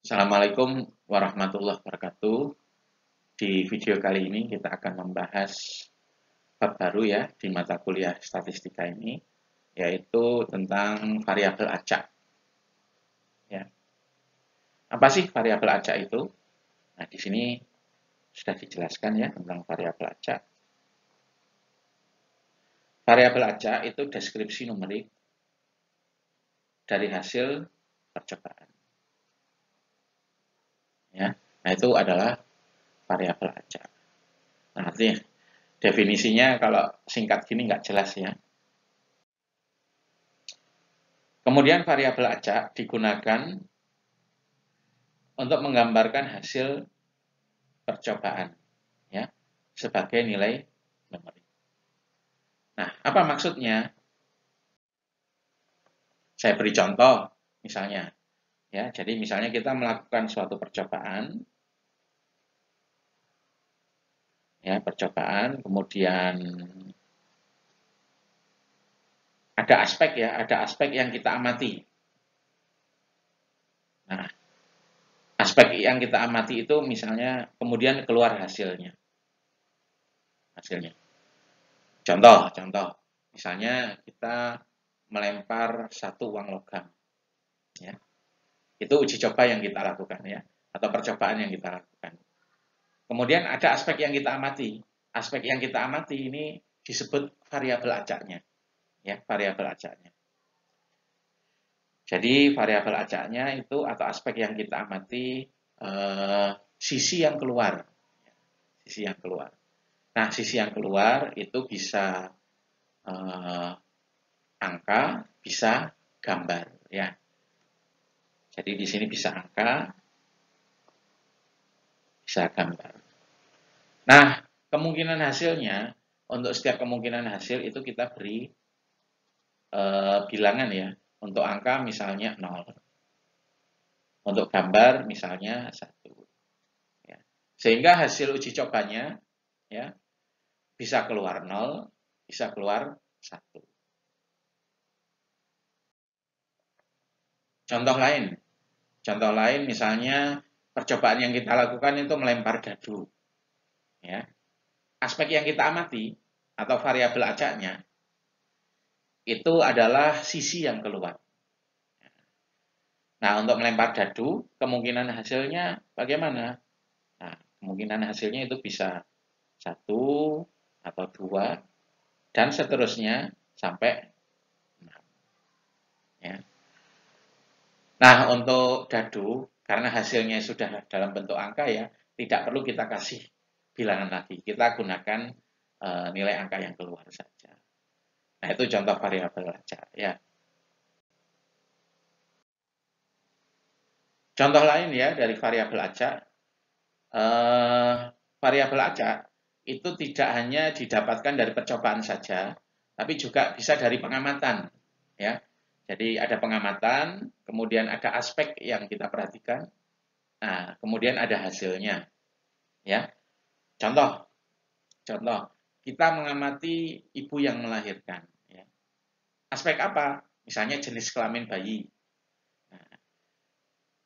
Assalamualaikum warahmatullahi wabarakatuh. Di video kali ini kita akan membahas bab baru ya di mata kuliah statistika ini, yaitu tentang variabel acak. Ya. Apa sih variabel acak itu? Nah, di sini sudah dijelaskan ya tentang variabel acak. Variabel acak itu deskripsi numerik dari hasil percobaan. Ya. Nah, itu adalah variabel acak. Nah, artinya definisinya kalau singkat gini nggak jelas ya. Kemudian variabel acak digunakan untuk menggambarkan hasil percobaan ya sebagai nilai numerik. Nah, apa maksudnya? Saya beri contoh misalnya ya. Jadi misalnya kita melakukan suatu percobaan ya, kemudian ada aspek yang kita amati. Nah, aspek yang kita amati itu misalnya kemudian keluar hasilnya. Contoh, misalnya kita melempar satu uang logam, ya. Itu uji coba yang kita lakukan ya, atau percobaan yang kita lakukan. Kemudian ada aspek yang kita amati. Aspek yang kita amati ini disebut variabel acaknya, ya, variabel acaknya. Jadi variabel acaknya itu atau aspek yang kita amati sisi yang keluar, sisi yang keluar. Nah, sisi yang keluar itu bisa angka, bisa gambar, ya. Jadi di sini bisa angka, bisa gambar. Nah, kemungkinan hasilnya, untuk setiap kemungkinan hasil itu kita beri bilangan ya. Untuk angka misalnya 0. Untuk gambar misalnya 1. Ya. Sehingga hasil uji cobanya ya bisa keluar 0, bisa keluar 1. Contoh lain misalnya percobaan yang kita lakukan itu melempar dadu. Ya. Aspek yang kita amati atau variabel acaknya itu adalah sisi yang keluar. Nah, untuk melempar dadu, kemungkinan hasilnya bagaimana? Nah, kemungkinan hasilnya itu bisa 1 atau 2 dan seterusnya sampai 6. Ya. Nah, untuk dadu, karena hasilnya sudah dalam bentuk angka ya, tidak perlu kita kasih bilangan lagi. Kita gunakan nilai angka yang keluar saja. Nah, itu contoh variabel acak ya. Contoh lain ya dari variabel acak, variabel acak itu tidak hanya didapatkan dari percobaan saja, tapi juga bisa dari pengamatan, ya. Jadi ada pengamatan, kemudian ada aspek yang kita perhatikan, nah kemudian ada hasilnya, ya. Contoh, kita mengamati ibu yang melahirkan, ya. Aspek apa? Misalnya jenis kelamin bayi. Nah,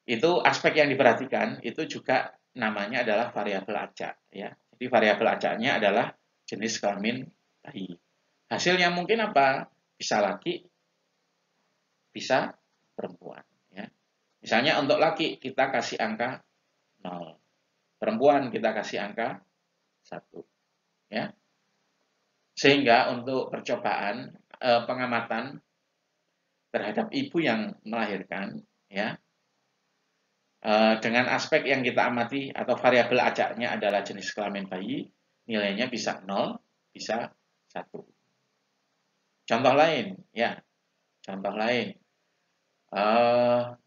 itu aspek yang diperhatikan itu juga namanya adalah variabel acak ya. Jadi variabel acaknya adalah jenis kelamin bayi. Hasilnya mungkin apa? Bisa laki, bisa perempuan ya. Misalnya untuk laki kita kasih angka 0. Perempuan kita kasih angka 1 ya. Sehingga untuk percobaan pengamatan terhadap ibu yang melahirkan ya, dengan aspek yang kita amati atau variabel acaknya adalah jenis kelamin bayi, nilainya bisa 0, bisa 1. Contoh lain, ya. Contoh lain,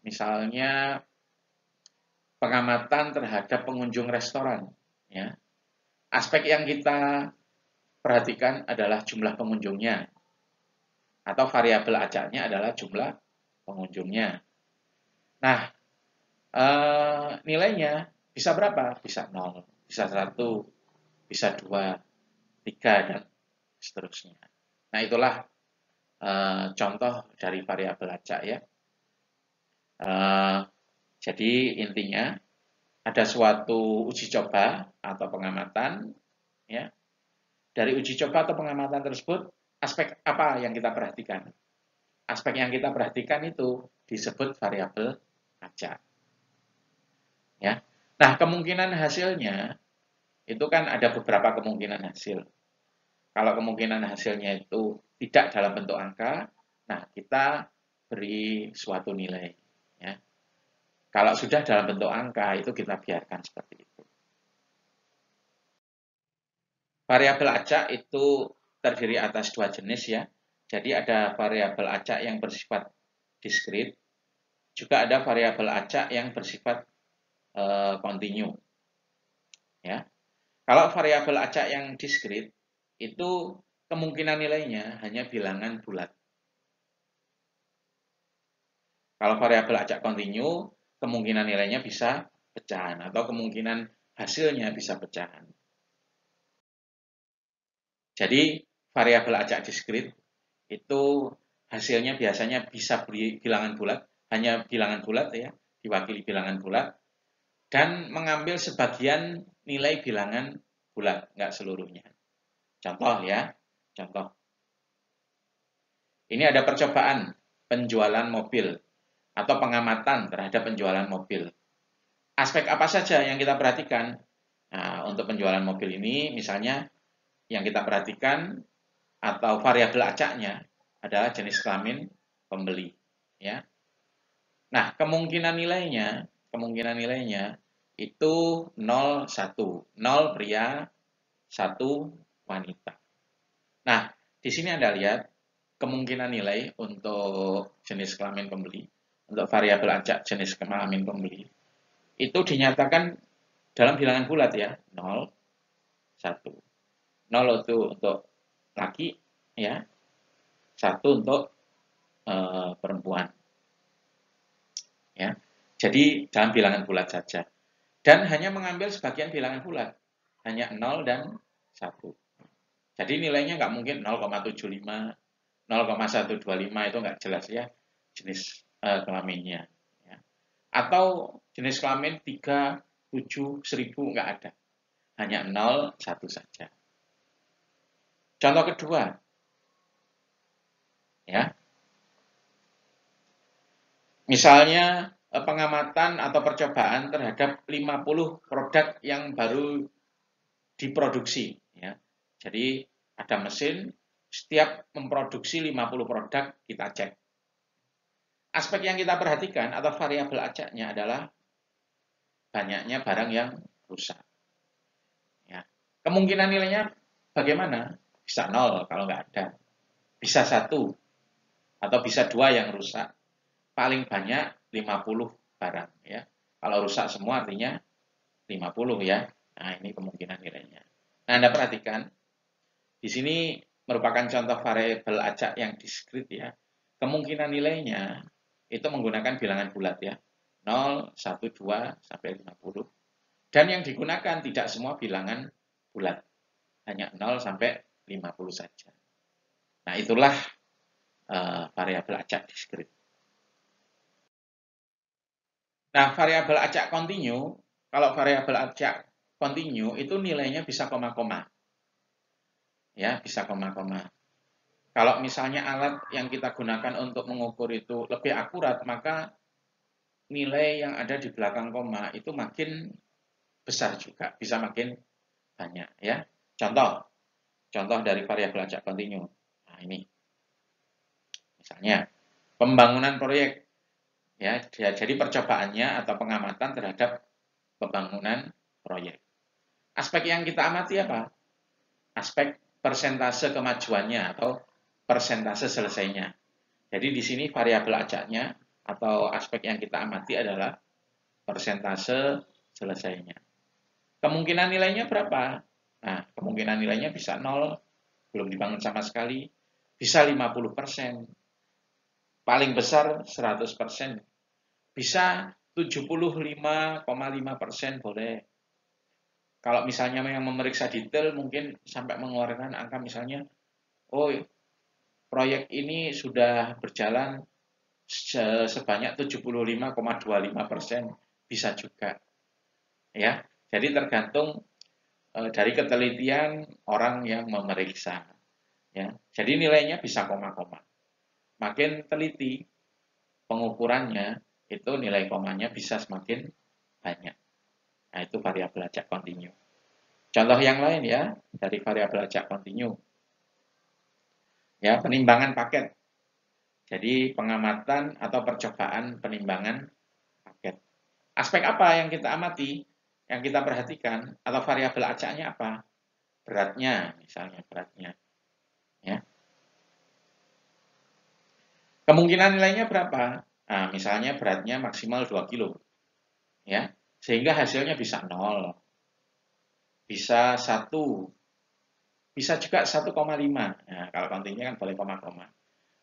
misalnya pengamatan terhadap pengunjung restoran, ya. Aspek yang kita perhatikan adalah jumlah pengunjungnya, atau variabel acaknya adalah jumlah pengunjungnya. Nah, nilainya bisa berapa? Bisa 0, bisa 1, bisa 2, 3, dan seterusnya. Nah, itulah contoh dari variabel acak ya. Jadi intinya ada suatu uji coba atau pengamatan, ya. Dari uji coba atau pengamatan tersebut, aspek apa yang kita perhatikan? Aspek yang kita perhatikan itu disebut variabel acak. Ya. Nah, kemungkinan hasilnya itu kan ada beberapa kemungkinan hasil. Kalau kemungkinan hasilnya itu tidak dalam bentuk angka, nah kita beri suatu nilai. Ya. Kalau sudah dalam bentuk angka, itu kita biarkan seperti itu. Variabel acak itu terdiri atas dua jenis ya. Jadi ada variabel acak yang bersifat diskrit, juga ada variabel acak yang bersifat kontinu. Ya. Kalau variabel acak yang diskrit itu kemungkinan nilainya hanya bilangan bulat. Kalau variabel acak kontinu, kemungkinan nilainya bisa pecahan atau kemungkinan hasilnya bisa pecahan. Jadi variabel acak diskrit itu hasilnya biasanya bisa bilangan bulat, hanya bilangan bulat ya, diwakili bilangan bulat, dan mengambil sebagian nilai bilangan bulat, nggak seluruhnya. Contoh ya, contoh. Ini ada percobaan penjualan mobil atau pengamatan terhadap penjualan mobil. Aspek apa saja yang kita perhatikan? Nah, untuk penjualan mobil ini misalnya yang kita perhatikan atau variabel acaknya adalah jenis kelamin pembeli, ya. Nah, kemungkinan nilainya itu 0 1, 0 pria, 1 wanita. Nah, di sini Anda lihat kemungkinan nilai untuk jenis kelamin pembeli, untuk variabel acak jenis kelamin pembeli itu dinyatakan dalam bilangan bulat ya, 0 1. 0 itu untuk laki ya, 1 untuk perempuan. Ya. Jadi dalam bilangan bulat saja. Dan hanya mengambil sebagian bilangan bulat. Hanya 0 dan 1. Jadi nilainya nggak mungkin 0,75, 0,125 itu nggak jelas ya jenis kelaminnya. Ya. Atau jenis kelamin 3, 7, 1000 nggak ada. Hanya 0, 1 saja. Contoh kedua, ya. Misalnya pengamatan atau percobaan terhadap 50 produk yang baru diproduksi. Ya. Jadi ada mesin, setiap memproduksi 50 produk, kita cek. Aspek yang kita perhatikan atau variabel acaknya adalah banyaknya barang yang rusak. Ya. Kemungkinan nilainya bagaimana? Bisa 0 kalau nggak ada. Bisa 1 atau bisa 2 yang rusak. Paling banyak 50 barang. Ya. Kalau rusak semua artinya 50 ya. Nah ini kemungkinan nilainya. Nah Anda perhatikan, di sini merupakan contoh variabel acak yang diskrit ya. Kemungkinan nilainya itu menggunakan bilangan bulat ya. 0, 1, 2, sampai 50. Dan yang digunakan tidak semua bilangan bulat. Hanya 0 sampai 50 saja. Nah, itulah variabel acak diskrit. Nah, variabel acak kontinu, kalau variabel acak kontinu itu nilainya bisa koma-koma. Ya, bisa koma-koma. Kalau misalnya alat yang kita gunakan untuk mengukur itu lebih akurat, maka nilai yang ada di belakang koma itu makin besar juga, bisa makin banyak ya. Contoh dari variabel acak kontinu. Nah, ini. Misalnya pembangunan proyek ya, jadi percobaannya atau pengamatan terhadap pembangunan proyek. Aspek yang kita amati apa? Aspek persentase kemajuannya atau persentase selesainya. Jadi di sini variabel acaknya atau aspek yang kita amati adalah persentase selesainya. Kemungkinan nilainya berapa? Nah, kemungkinan nilainya bisa 0, belum dibangun sama sekali, bisa 50%, paling besar 100%, bisa 75,5% boleh. Kalau misalnya yang memeriksa detail mungkin sampai mengeluarkan angka misalnya, oh proyek ini sudah berjalan sebanyak 75,25% bisa juga, ya. Jadi tergantung dari ketelitian orang yang memeriksa, ya. Jadi nilainya bisa koma-koma. Makin teliti pengukurannya, itu nilai komanya bisa semakin banyak. Nah, itu variabel acak kontinu. Contoh yang lain ya, dari variabel acak kontinu. Ya, penimbangan paket. Jadi pengamatan atau percobaan penimbangan paket. Aspek apa yang kita amati, yang kita perhatikan, atau variabel acaknya apa? Beratnya, misalnya beratnya. Ya. Kemungkinan nilainya berapa? Nah, misalnya beratnya maksimal 2 kilo. Ya. Sehingga hasilnya bisa 0, bisa 1, bisa juga 1,5. Nah, kalau kontinya kan boleh koma-koma.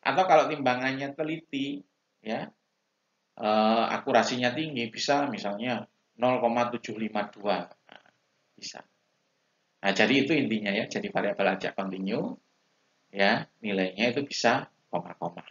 Atau kalau timbangannya teliti, ya, akurasinya tinggi, bisa misalnya 0,752. Nah, bisa. Nah, jadi itu intinya ya. Jadi variabel acak kontinu, ya, nilainya itu bisa koma-koma.